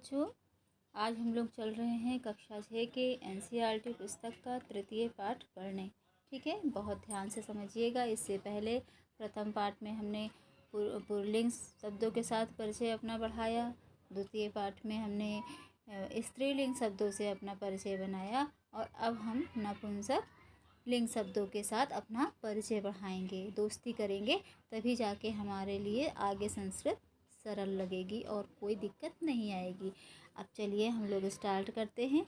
बच्चों, आज हम लोग चल रहे हैं कक्षा 6 के एनसीईआरटी पुस्तक का तृतीय पाठ पढ़ने। ठीक है, बहुत ध्यान से समझिएगा। इससे पहले प्रथम पाठ में हमने पुल्लिंग शब्दों के साथ परिचय अपना बढ़ाया। द्वितीय पाठ में हमने स्त्रीलिंग शब्दों से अपना परिचय बनाया और अब हम नपुंसक लिंग शब्दों के साथ अपना परिचय बढ़ाएंगे, दोस्ती करेंगे, तभी जाके हमारे लिए आगे संस्कृत सरल लगेगी और कोई दिक्कत नहीं आएगी। अब चलिए हम लोग स्टार्ट करते हैं।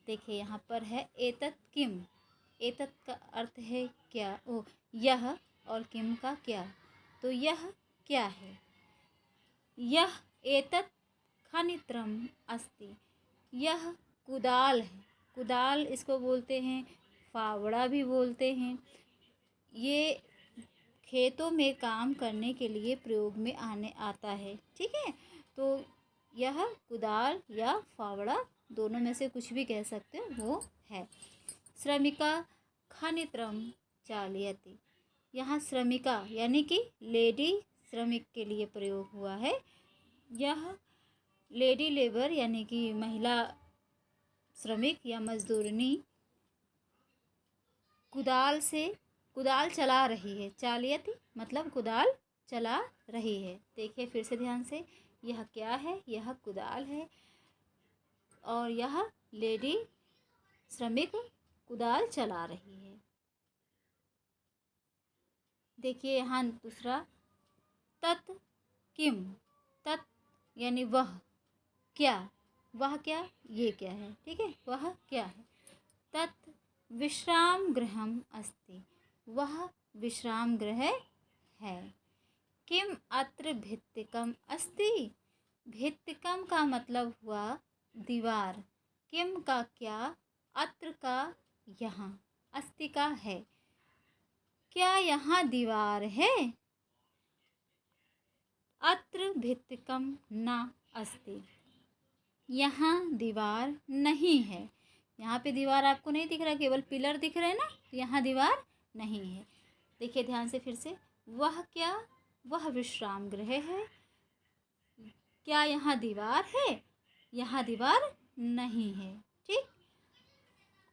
देखिए यहाँ पर है एतत् किम। एतत् का अर्थ है क्या, यह, और किम का क्या। तो यह क्या है? यह एतत् खनित्रम अस्ति। यह कुदाल है। कुदाल इसको बोलते हैं, फावड़ा भी बोलते हैं। ये खेतों में काम करने के लिए प्रयोग में आता है। ठीक है, तो यह कुदाल या फावड़ा दोनों में से कुछ भी कह सकते हो वो है। श्रमिका खनित्रम चालयति। यहाँ श्रमिका यानी कि लेडी श्रमिक के लिए प्रयोग हुआ है। यह लेडी लेबर यानी कि महिला श्रमिक या मजदूरनी कुदाल चला रही है। चालयति मतलब कुदाल चला रही है। देखिए फिर से ध्यान से, यह क्या है? यह कुदाल है और यह लेडी श्रमिक कुदाल चला रही है। देखिए यहाँ दूसरा, तत् किम। तत् यानी वह क्या, वह क्या, ये क्या है। ठीक है, वह क्या है। तत् विश्राम गृहम अस्ति। वह विश्राम गृह है। किम अत्र भित्तिकम अस्ति। भित्तिकम का मतलब हुआ दीवार। किम का क्या, अत्र का यहाँ, अस्ति का है। क्या यहाँ दीवार है? अत्र भित्तिकम न अस्ति। यहाँ दीवार नहीं है। यहाँ पे दीवार आपको नहीं दिख रहा, केवल पिलर दिख रहे हैं ना, तो यहाँ दीवार नहीं है। देखिए ध्यान से फिर से, वह क्या, वह विश्राम गृह है। क्या यहाँ दीवार है? यहाँ दीवार नहीं है। ठीक,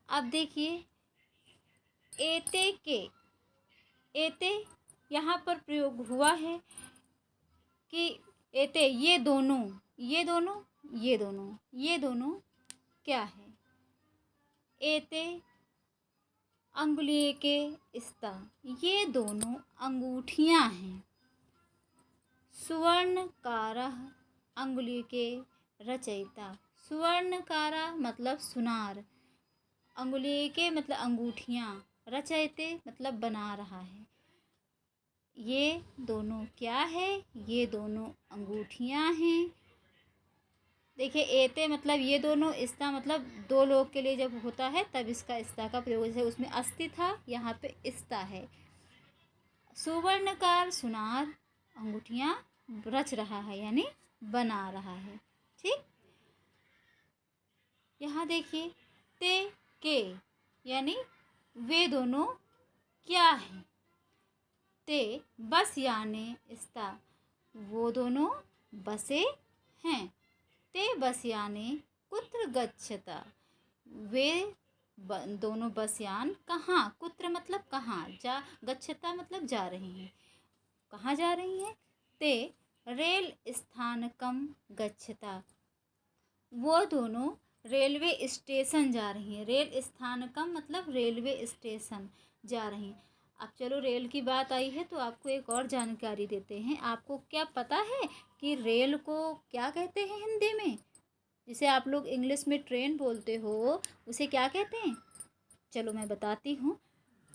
अब देखिए एते के। एते यहाँ पर प्रयोग हुआ है कि एते ये दोनों, ये दोनों, ये दोनों, ये दोनों क्या है? एते अंगुलिये के स्ता। ये दोनों अंगूठियाँ हैं। सुवर्णकारः अंगुलिये के रचयिता। सुवर्णकारा मतलब सुनार, अंगुलिये के मतलब अंगूठियाँ, रचयते मतलब बना रहा है। ये दोनों क्या है? ये दोनों अंगूठियाँ हैं। देखिए एते मतलब ये दोनों, इस्ता मतलब दो लोग के लिए जब होता है तब इसका इस्ता का प्रयोग, जैसे उसमें अस्ति था, यहाँ पे इस्ता है। सुवर्णकार सुनार अंगूठियाँ रच रहा है यानी बना रहा है। ठीक, यहाँ देखिए ते के यानी वे दोनों क्या हैं? ते बस यानी स्ता, वो दोनों बसे हैं। ते बसयाने कुत्र गच्छता। वे दोनों बसयान कहाँ, कुत्र मतलब कहाँ, जा, गच्छता मतलब जा रही हैं। कहाँ जा रही हैं? ते रेल स्थानकम गच्छता। वो दोनों रेलवे स्टेशन जा रही हैं। रेल स्थानकम मतलब रेलवे स्टेशन जा रही हैं। अब चलो रेल की बात आई है तो आपको एक और जानकारी देते हैं। आपको क्या पता है कि रेल को क्या कहते हैं हिंदी में? जिसे आप लोग इंग्लिश में ट्रेन बोलते हो, उसे क्या कहते हैं? चलो मैं बताती हूँ।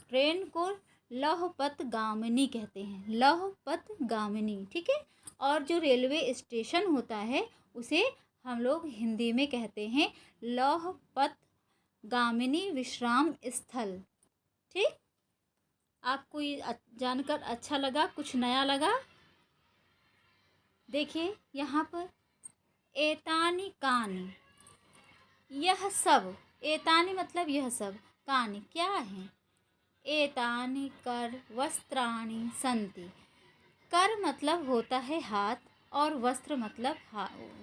ट्रेन को लौह पथ गामिनी कहते हैं, लौह पथ गामिनी। ठीक है, और जो रेलवे स्टेशन होता है उसे हम लोग हिंदी में कहते हैं लौह पथ गामिनी विश्राम स्थल। ठीक, आपको ये जानकर अच्छा लगा, कुछ नया लगा? देखिए यहाँ पर एतानी कानी, यह सब, एतानी मतलब यह सब, कानी क्या है? एतानी कर वस्त्राणी संति। कर मतलब होता है हाथ और वस्त्र मतलब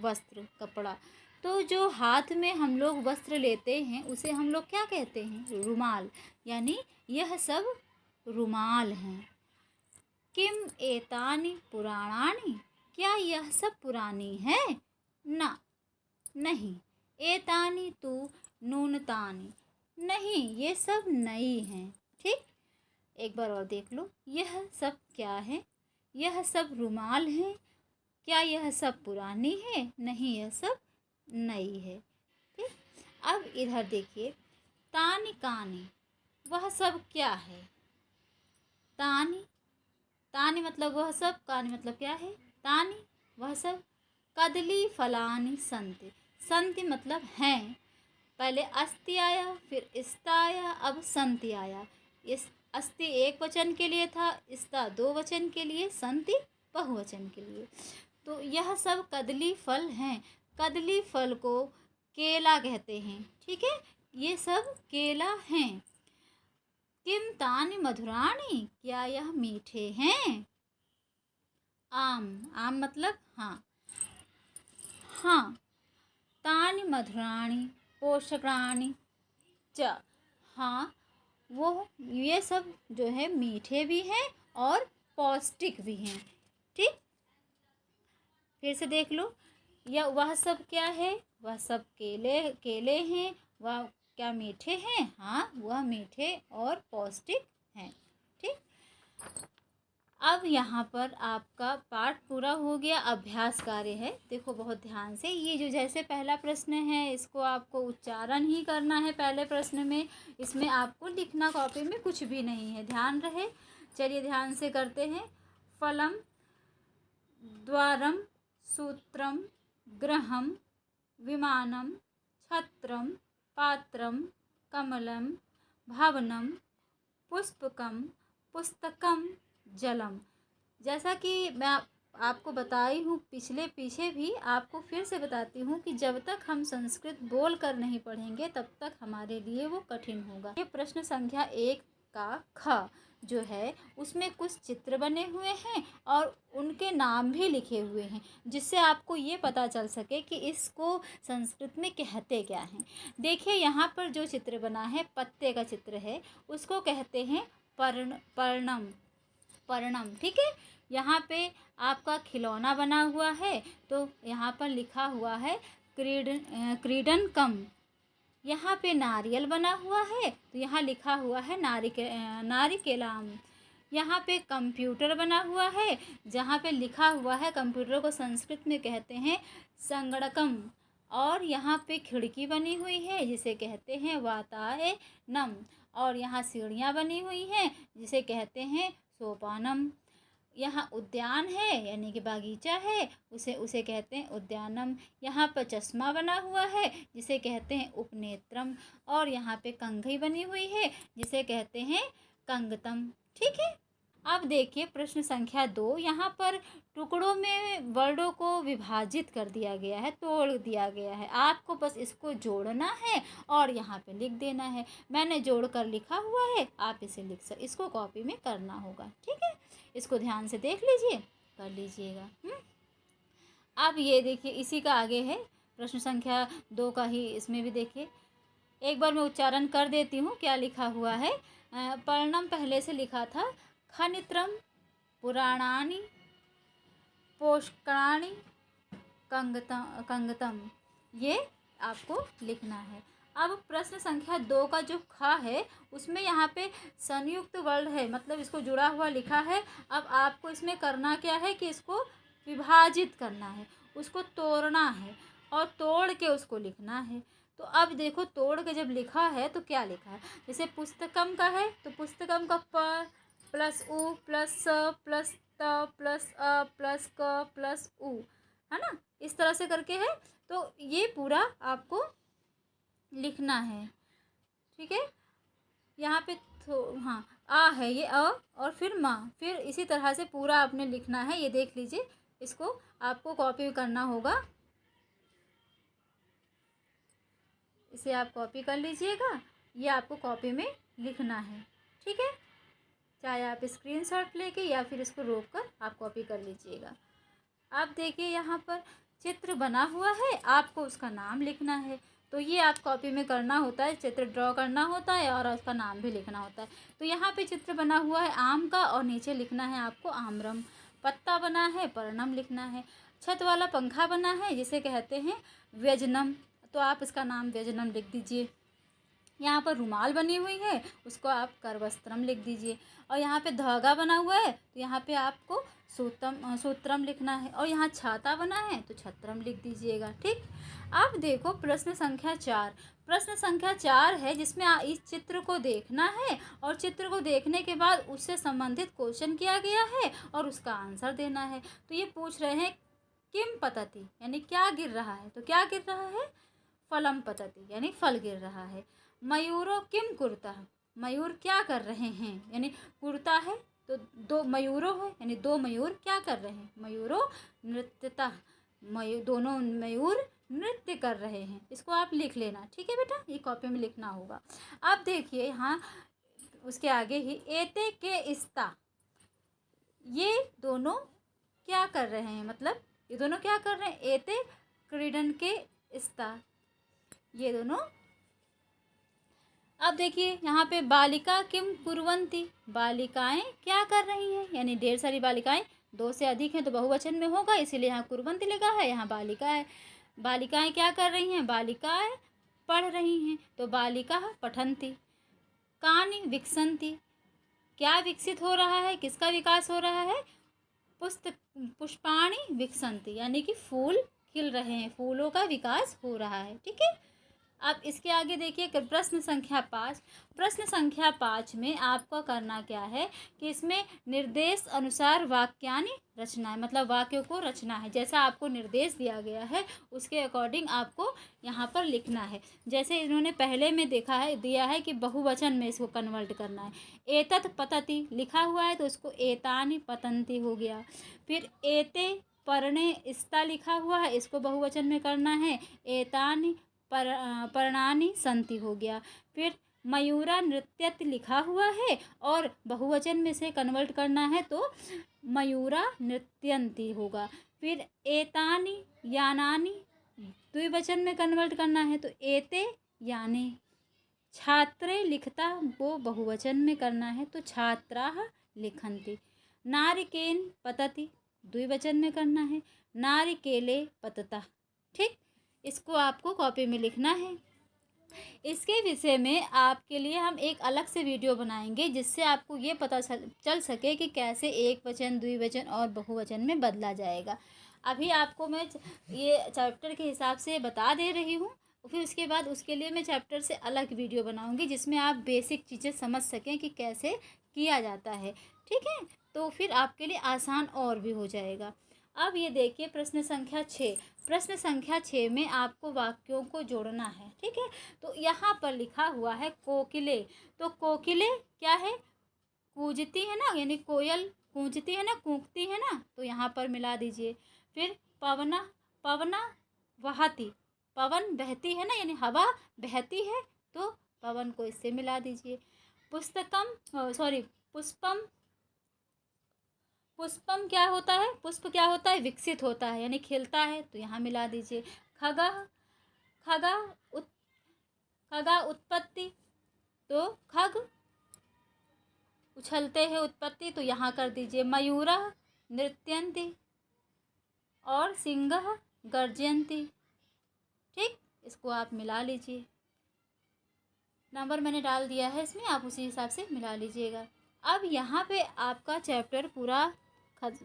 वस्त्र कपड़ा। तो जो हाथ में हम लोग वस्त्र लेते हैं उसे हम लोग क्या कहते हैं? रुमाल। यानी यह सब रुमाल हैं। किम एतानि पुराणानि, क्या यह सब पुरानी है? ना, नहीं। एतानि तु नूनतानि, नहीं ये सब नई हैं। ठीक, एक बार और देख लो। यह सब क्या है? यह सब रुमाल हैं। क्या यह सब पुरानी है? नहीं, यह सब नई है। ठीक, अब इधर देखिए, तानि कानि, वह सब क्या है? तानि, तानि मतलब वह सब, कानि मतलब क्या है? तानि, वह सब। कदली फलानि संति, संति मतलब हैं। पहले अस्ति आया, फिर इस्ता आया, अब संति आया। इस अस्ति एक वचन के लिए था, इस्ता दो वचन के लिए, संति बहुवचन के लिए। तो यह सब कदली फल हैं। कदली फल को केला कहते हैं। ठीक है, ये सब केला हैं। किम तानि मधुराणि, क्या यह मीठे हैं? आम, आम मतलब हाँ, हाँ। तानि मधुराणि पोषकाणि च, हाँ वो ये सब जो है मीठे भी हैं और पौष्टिक भी हैं। ठीक, फिर से देख लो, यह वह सब क्या है? वह सब केले, केले हैं। वह क्या मीठे हैं? हाँ, वह मीठे और पौष्टिक हैं। ठीक, अब यहाँ पर आपका पाठ पूरा हो गया। अभ्यास कार्य है, देखो बहुत ध्यान से। ये जो जैसे पहला प्रश्न है इसको आपको उच्चारण ही करना है पहले प्रश्न में। इसमें आपको लिखना कॉपी में कुछ भी नहीं है, ध्यान रहे। चलिए ध्यान से करते हैं। फलम, द्वारम, सूत्रम, गृहम, विमानम, छत्रम, पात्रम, कमलम, भवनम, पुष्पकम, पुस्तकम, जलम। जैसा कि मैं आपको बताई हूँ पीछे भी, आपको फिर से बताती हूँ कि जब तक हम संस्कृत बोल कर नहीं पढ़ेंगे तब तक हमारे लिए वो कठिन होगा। ये प्रश्न संख्या 1 का ख जो है उसमें कुछ चित्र बने हुए हैं और उनके नाम भी लिखे हुए हैं, जिससे आपको ये पता चल सके कि इसको संस्कृत में कहते क्या हैं। देखिए यहाँ पर जो चित्र बना है, पत्ते का चित्र है, उसको कहते हैं पर्णम, पर्णम। ठीक है, यहाँ पे आपका खिलौना बना हुआ है तो यहाँ पर लिखा हुआ है क्रीडनकम। यहाँ पे नारियल बना हुआ है तो यहाँ लिखा हुआ है नारिकेलम। यहाँ पे कंप्यूटर बना हुआ है, जहाँ पे लिखा हुआ है, कंप्यूटर को संस्कृत में कहते हैं संगणकम। और यहाँ पे खिड़की बनी हुई है जिसे कहते हैं वातायनम। और यहाँ सीढ़ियाँ बनी हुई हैं जिसे कहते हैं सोपानम। यहाँ उद्यान है यानी कि बागीचा है, उसे कहते हैं उद्यानम। यहाँ पर चश्मा बना हुआ है जिसे कहते हैं उपनेत्रम। और यहाँ पे कंघी बनी हुई है जिसे कहते हैं कंगतम। ठीक है, अब देखिए प्रश्न संख्या 2। यहाँ पर टुकड़ों में वर्डों को विभाजित कर दिया गया है, तोड़ दिया गया है। आपको बस इसको जोड़ना है और यहाँ पे लिख देना है। मैंने जोड़ कर लिखा हुआ है, आप इसे इसको कॉपी में करना होगा। ठीक है, इसको ध्यान से देख लीजिए, कर लीजिएगा। अब ये देखिए इसी का आगे है प्रश्न संख्या 2 का ही, इसमें भी देखिए। एक बार मैं उच्चारण कर देती हूँ क्या लिखा हुआ है। पर्णम पहले से लिखा था, खनित्रम, पुराणानि, पोषकाणि, कंगतम। ये आपको लिखना है। अब प्रश्न संख्या 2 का जो ख है उसमें यहाँ पे संयुक्त वर्ण है, मतलब इसको जुड़ा हुआ लिखा है। अब आपको इसमें करना क्या है कि इसको विभाजित करना है, उसको तोड़ना है और तोड़ के उसको लिखना है। तो अब देखो तोड़ के जब लिखा है तो क्या लिखा है। जैसे पुस्तकम का है तो पुस्तकम का प प्लस उ प्लस स प्लस त प्लस अ प्लस क प्लस उ, है ना, इस तरह से करके है। तो ये पूरा आपको लिखना है। ठीक है, यहाँ पे हाँ आ है, ये अ और फिर माँ, फिर इसी तरह से पूरा आपने लिखना है। ये देख लीजिए, इसको आपको कॉपी करना होगा, इसे आप कॉपी कर लीजिएगा। ये आपको कॉपी में लिखना है। ठीक है, चाहे आप स्क्रीनशॉट लेके या फिर इसको रोक कर आप कॉपी कर लीजिएगा। आप देखिए यहाँ पर चित्र बना हुआ है, आपको उसका नाम लिखना है। तो ये आप कॉपी में करना होता है, चित्र ड्रॉ करना होता है और उसका नाम भी लिखना होता है। तो यहाँ पे चित्र बना हुआ है आम का और नीचे लिखना है आपको आम्रम। पत्ता बना है, पर्णम लिखना है। छत वाला पंखा बना है जिसे कहते हैं व्यजनम, तो आप इसका नाम व्यजनम लिख दीजिए। यहाँ पर रुमाल बनी हुई है, उसको आप करवस्त्रम लिख दीजिए। और यहाँ पे धागा बना हुआ है तो यहाँ पे आपको सूत्रम लिखना है। और यहाँ छाता बना है तो छत्रम लिख दीजिएगा। ठीक, अब देखो प्रश्न संख्या 4। प्रश्न संख्या 4 है जिसमें इस चित्र को देखना है और चित्र को देखने के बाद उससे संबंधित क्वेश्चन किया गया है और उसका आंसर देना है। तो ये पूछ रहे हैं किम पतति, यानी क्या गिर रहा है। तो क्या गिर रहा है, फलम पतति, यानी फल गिर रहा है। मयूरो किम कुर्ता, मयूर क्या कर रहे हैं, यानी कुर्ता है तो दो मयूरो है, यानी दो मयूर क्या कर रहे हैं, मयूरो नृत्यता, दोनों मयूर नृत्य कर रहे हैं। इसको आप लिख लेना, ठीक है बेटा, ये कॉपी में लिखना होगा। अब देखिए यहाँ उसके आगे ही एते के इस्ता, ये दोनों क्या कर रहे हैं, मतलब ये दोनों क्या कर रहे हैं, एते क्रीडन के इस्ता, ये दोनों। अब देखिए यहाँ पे बालिका किम कुर्वन्ति, बालिकाएं क्या कर रही हैं, यानी ढेर सारी बालिकाएं, दो से अधिक हैं तो बहुवचन में होगा, इसीलिए यहाँ कुर्वन्ति लिखा है, यहाँ बालिका है। बालिकाएं क्या कर रही हैं, बालिकाएं पढ़ रही हैं, तो बालिका पठन्ति। कानि विकसन्ति, क्या विकसित हो रहा है, किसका विकास हो रहा है, पुष्पाणि विकसन्ति, यानी कि फूल खिल रहे हैं, फूलों का विकास हो रहा है। ठीक है, अब इसके आगे देखिए प्रश्न संख्या 5। प्रश्न संख्या 5 में आपको करना क्या है कि इसमें निर्देश अनुसार वाक्यानि रचना है, मतलब वाक्यों को रचना है। जैसा आपको निर्देश दिया गया है उसके अकॉर्डिंग आपको यहाँ पर लिखना है। जैसे इन्होंने पहले में देखा है, दिया है कि बहुवचन में इसको कन्वर्ट करना है। एतत् पतति लिखा हुआ है तो उसको एतानि पतन्ति हो गया। फिर एते पर्णे स्ता लिखा हुआ है, इसको बहुवचन में करना है, एतानि पर्णानि सन्ति हो गया। फिर मयूरा नृत्यति लिखा हुआ है और बहुवचन में से कन्वर्ट करना है तो मयूरा नृत्यन्ति होगा। फिर एतानि यानानि द्विवचन में कन्वर्ट करना है तो एते याने। छात्रे लिखता वो बहुवचन में करना है तो छात्राः लिखन्ति। नारिकेन पतति द्विवचन में करना है, नारिकेले पतता। ठीक, इसको आपको कॉपी में लिखना है। इसके विषय में आपके लिए हम एक अलग से वीडियो बनाएंगे जिससे आपको ये पता चल सके कि कैसे एक वचन, द्विवचन और बहुवचन में बदला जाएगा। अभी आपको मैं ये चैप्टर के हिसाब से बता दे रही हूँ, फिर उसके बाद उसके लिए मैं चैप्टर से अलग वीडियो बनाऊँगी जिसमें आप बेसिक चीज़ें समझ सकें कि कैसे किया जाता है। ठीक है, तो फिर आपके लिए आसान और भी हो जाएगा। अब ये देखिए प्रश्न संख्या 6। प्रश्न संख्या 6 में आपको वाक्यों को जोड़ना है। ठीक है, तो यहाँ पर लिखा हुआ है कोकिले, तो कोकिले क्या है, कूजती है ना, यानी कोयल कूजती है ना, कूकती है ना, तो यहाँ पर मिला दीजिए। फिर पवना, पवना वहाती, पवन बहती है ना, यानी हवा बहती है तो पवन को इससे मिला दीजिए। पुष्पम, पुष्पम क्या होता है, पुष्प क्या होता है, विकसित होता है यानी खिलता है, तो यहाँ मिला दीजिए। खगः, खगा उत्पत्ति, तो खग उछलते हैं, उत्पत्ति तो यहाँ कर दीजिए। मयूरः नृत्यन्ति और सिंहः गर्जयन्ति। ठीक, इसको आप मिला लीजिए। नंबर मैंने डाल दिया है इसमें, आप उसी हिसाब से मिला लीजिएगा। अब यहाँ पे आपका चैप्टर पूरा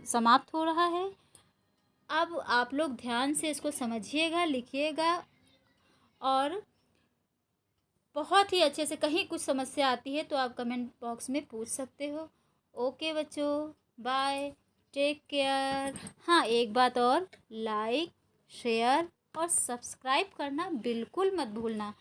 समाप्त हो रहा है। अब आप लोग ध्यान से इसको समझिएगा, लिखिएगा और बहुत ही अच्छे से, कहीं कुछ समस्या आती है तो आप कमेंट बॉक्स में पूछ सकते हो। ओके बच्चों, बाय, टेक केयर। हाँ, एक बात और, लाइक, शेयर और सब्सक्राइब करना बिल्कुल मत भूलना।